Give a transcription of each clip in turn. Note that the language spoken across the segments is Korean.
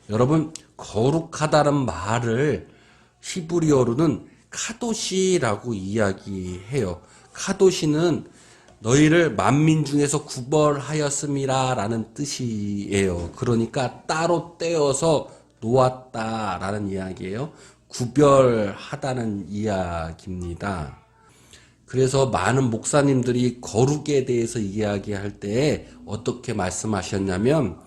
여러분, 거룩하다는 말을 히브리어로는 카도시라고 이야기해요. 카도시는 너희를 만민 중에서 구별하였음이라 라는 뜻이에요. 그러니까 따로 떼어서 놓았다 라는 이야기예요. 구별하다는 이야기입니다. 그래서 많은 목사님들이 거룩에 대해서 이야기할 때 어떻게 말씀하셨냐면,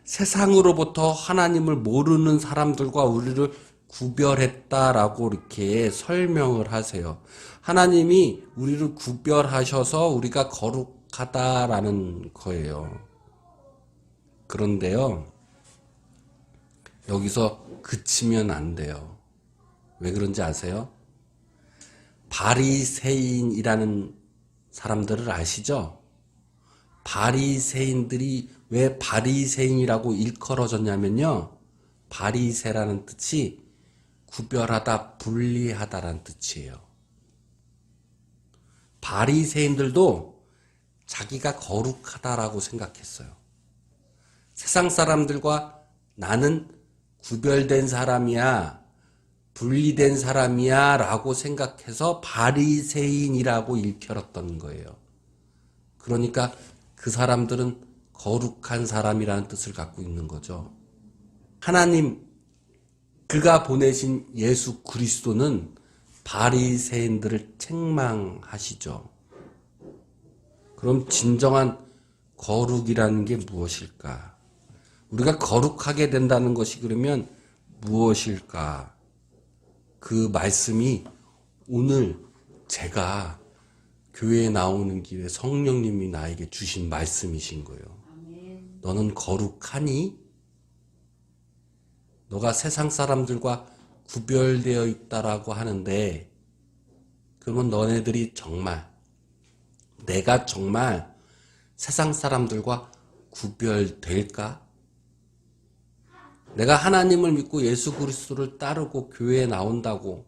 세상으로부터 하나님을 모르는 사람들과 우리를 구별했다라고 이렇게 설명을 하세요. 하나님이 우리를 구별하셔서 우리가 거룩하다라는 거예요. 그런데요, 여기서 그치면 안 돼요. 왜 그런지 아세요? 바리새인이라는 사람들을 아시죠? 바리새인들이 왜 바리새인이라고 일컬어졌냐면요, 바리새라는 뜻이 구별하다, 분리하다라는 뜻이에요. 바리새인들도 자기가 거룩하다라고 생각했어요. 세상 사람들과 나는 구별된 사람이야, 분리된 사람이야 라고 생각해서 바리새인이라고 일컬었던 거예요. 그러니까 그 사람들은 거룩한 사람이라는 뜻을 갖고 있는 거죠. 하나님, 그가 보내신 예수 그리스도는 바리새인들을 책망하시죠. 그럼 진정한 거룩이라는 게 무엇일까? 우리가 거룩하게 된다는 것이 그러면 무엇일까? 그 말씀이 오늘 제가 교회에 나오는 길에 성령님이 나에게 주신 말씀이신 거예요. 아멘. 너는 거룩하니? 너가 세상 사람들과 구별되어 있다라고 하는데, 그러면 너네들이 정말, 내가 정말 세상 사람들과 구별될까? 내가 하나님을 믿고 예수 그리스도를 따르고 교회에 나온다고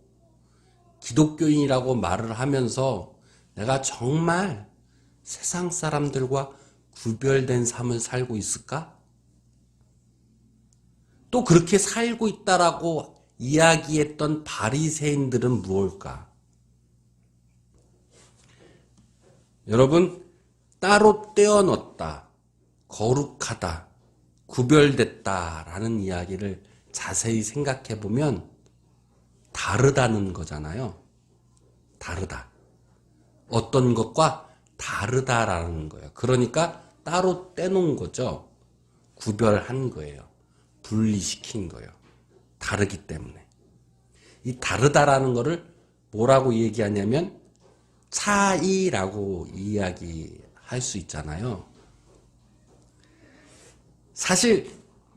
기독교인이라고 말을 하면서 내가 정말 세상 사람들과 구별된 삶을 살고 있을까? 또 그렇게 살고 있다라고 이야기했던 바리새인들은 무엇일까? 여러분, 따로 떼어놓다, 거룩하다, 구별됐다라는 이야기를 자세히 생각해 보면 다르다는 거잖아요. 다르다. 어떤 것과 다르다라는 거예요. 그러니까 따로 떼놓은 거죠. 구별한 거예요. 분리시킨 거예요. 다르기 때문에. 이 다르다라는 거를 뭐라고 얘기하냐면 차이라고 이야기할 수 있잖아요. 사실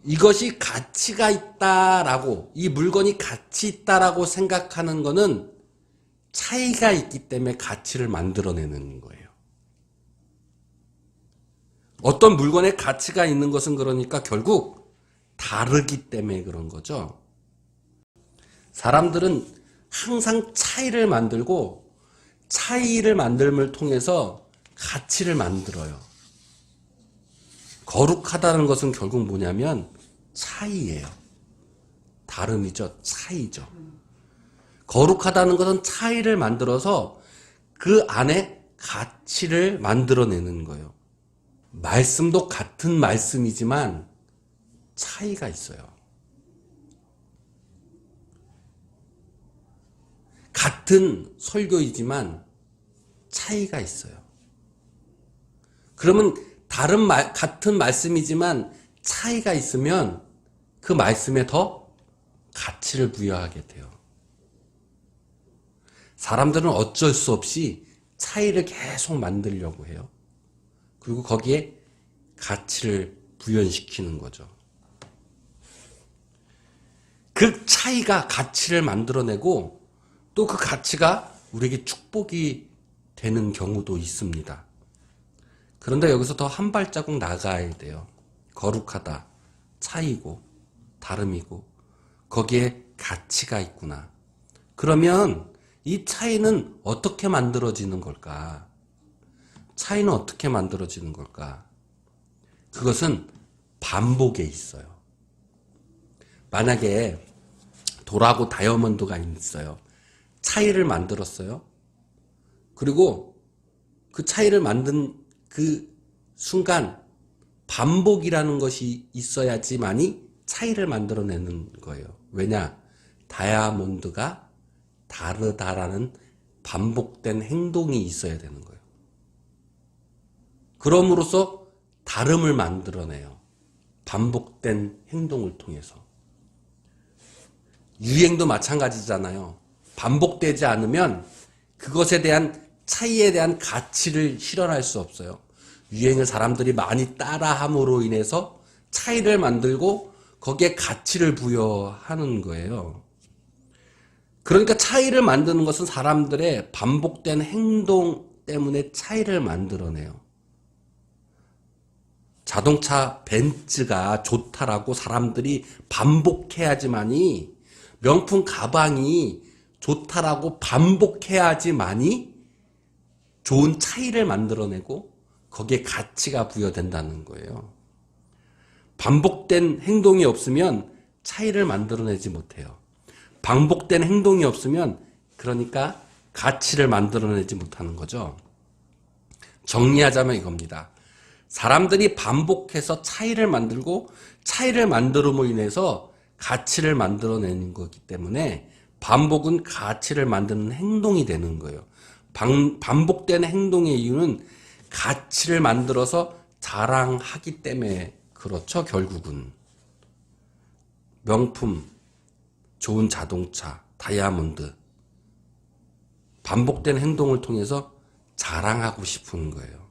이것이 가치가 있다라고, 이 물건이 가치 있다라고 생각하는 거는 차이가 있기 때문에 가치를 만들어내는 거예요. 어떤 물건에 가치가 있는 것은 그러니까 결국 다르기 때문에 그런 거죠. 사람들은 항상 차이를 만들고 차이를 만듦을 통해서 가치를 만들어요. 거룩하다는 것은 결국 뭐냐면 차이예요. 다름이죠. 차이죠. 거룩하다는 것은 차이를 만들어서 그 안에 가치를 만들어내는 거예요. 말씀도 같은 말씀이지만 차이가 있어요. 같은 설교이지만 차이가 있어요. 그러면 같은 말씀이지만 차이가 있으면 그 말씀에 더 가치를 부여하게 돼요. 사람들은 어쩔 수 없이 차이를 계속 만들려고 해요. 그리고 거기에 가치를 부연시키는 거죠. 그 차이가 가치를 만들어내고 또 그 가치가 우리에게 축복이 되는 경우도 있습니다. 그런데 여기서 더 한 발자국 나가야 돼요. 거룩하다, 차이고, 다름이고, 거기에 가치가 있구나. 그러면 이 차이는 어떻게 만들어지는 걸까? 차이는 어떻게 만들어지는 걸까? 그것은 반복에 있어요. 만약에 돌하고 다이아몬드가 있어요. 차이를 만들었어요. 그리고 그 차이를 만든 그 순간 반복이라는 것이 있어야지만이 차이를 만들어내는 거예요. 왜냐? 다이아몬드가 다르다라는 반복된 행동이 있어야 되는 거예요. 그럼으로써 다름을 만들어내요. 반복된 행동을 통해서. 유행도 마찬가지잖아요. 반복되지 않으면 그것에 대한 차이에 대한 가치를 실현할 수 없어요. 유행을 사람들이 많이 따라함으로 인해서 차이를 만들고 거기에 가치를 부여하는 거예요. 그러니까 차이를 만드는 것은 사람들의 반복된 행동 때문에 차이를 만들어내요. 자동차 벤츠가 좋다라고 사람들이 반복해야지만이, 명품 가방이 좋다라고 반복해야지만이 좋은 차이를 만들어내고 거기에 가치가 부여된다는 거예요. 반복된 행동이 없으면 차이를 만들어내지 못해요. 반복된 행동이 없으면 그러니까 가치를 만들어내지 못하는 거죠. 정리하자면 이겁니다. 사람들이 반복해서 차이를 만들고 차이를 만들음으로 인해서 가치를 만들어내는 거기 때문에 반복은 가치를 만드는 행동이 되는 거예요. 반복된 행동의 이유는 가치를 만들어서 자랑하기 때문에 그렇죠. 결국은 명품, 좋은 자동차, 다이아몬드, 반복된 행동을 통해서 자랑하고 싶은 거예요.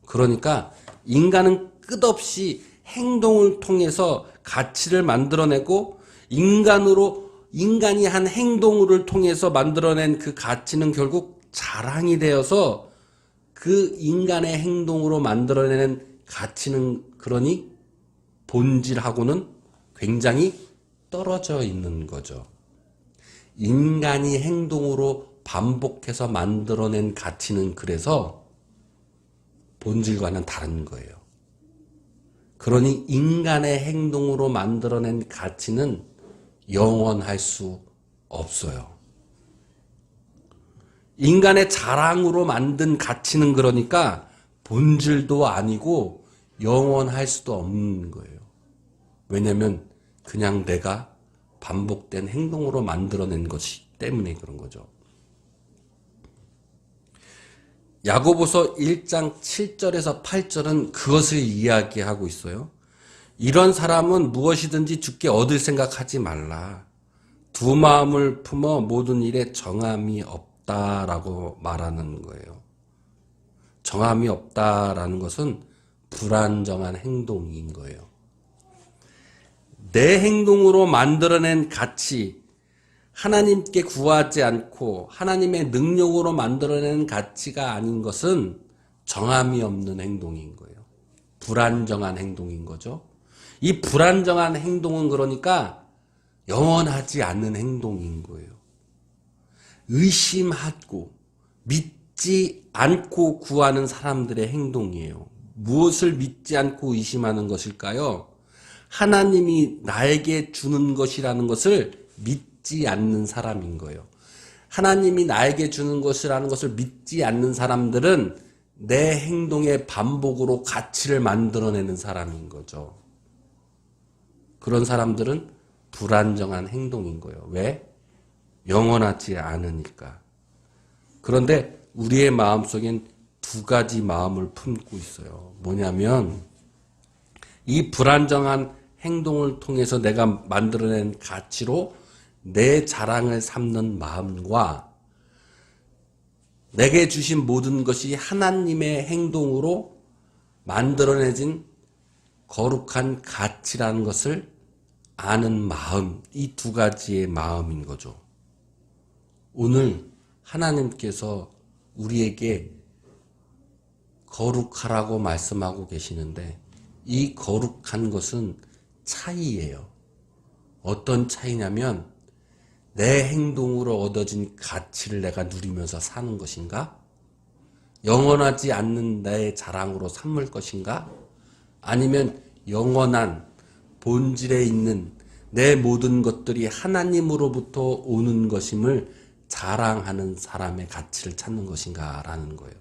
그러니까 인간은 끝없이 행동을 통해서 가치를 만들어내고 인간이 한 행동을 통해서 만들어낸 그 가치는 결국 자랑이 되어서 그 인간의 행동으로 만들어내는 가치는 그러니 본질하고는 굉장히 떨어져 있는 거죠. 인간이 행동으로 반복해서 만들어낸 가치는 그래서 본질과는 다른 거예요. 그러니 인간의 행동으로 만들어낸 가치는 영원할 수 없어요. 인간의 자랑으로 만든 가치는 그러니까 본질도 아니고 영원할 수도 없는 거예요. 왜냐하면 그냥 내가 반복된 행동으로 만들어낸 것이기 때문에 그런 거죠. 야고보서 1장 7절에서 8절은 그것을 이야기하고 있어요. 이런 사람은 무엇이든지 주께 얻을 생각하지 말라. 두 마음을 품어 모든 일에 정함이 없다라고 말하는 거예요. 정함이 없다라는 것은 불안정한 행동인 거예요. 내 행동으로 만들어낸 가치, 하나님께 구하지 않고 하나님의 능력으로 만들어낸 가치가 아닌 것은 정함이 없는 행동인 거예요. 불안정한 행동인 거죠. 이 불안정한 행동은 그러니까 영원하지 않는 행동인 거예요. 의심하고 믿지 않고 구하는 사람들의 행동이에요. 무엇을 믿지 않고 의심하는 것일까요? 하나님이 나에게 주는 것이라는 것을 믿지 않는 사람인 거예요. 하나님이 나에게 주는 것이라는 것을 믿지 않는 사람들은 내 행동의 반복으로 가치를 만들어내는 사람인 거죠. 그런 사람들은 불안정한 행동인 거예요. 왜? 영원하지 않으니까. 그런데 우리의 마음속엔 두 가지 마음을 품고 있어요. 뭐냐면 이 불안정한 행동을 통해서 내가 만들어낸 가치로 내 자랑을 삼는 마음과 내게 주신 모든 것이 하나님의 행동으로 만들어내진 거룩한 가치라는 것을 아는 마음, 이 두 가지의 마음인 거죠. 오늘 하나님께서 우리에게 거룩하라고 말씀하고 계시는데 이 거룩한 것은 차이예요. 어떤 차이냐면 내 행동으로 얻어진 가치를 내가 누리면서 사는 것인가? 영원하지 않는 나의 자랑으로 삼을 것인가? 아니면 영원한 본질에 있는 내 모든 것들이 하나님으로부터 오는 것임을 자랑하는 사람의 가치를 찾는 것인가라는 거예요.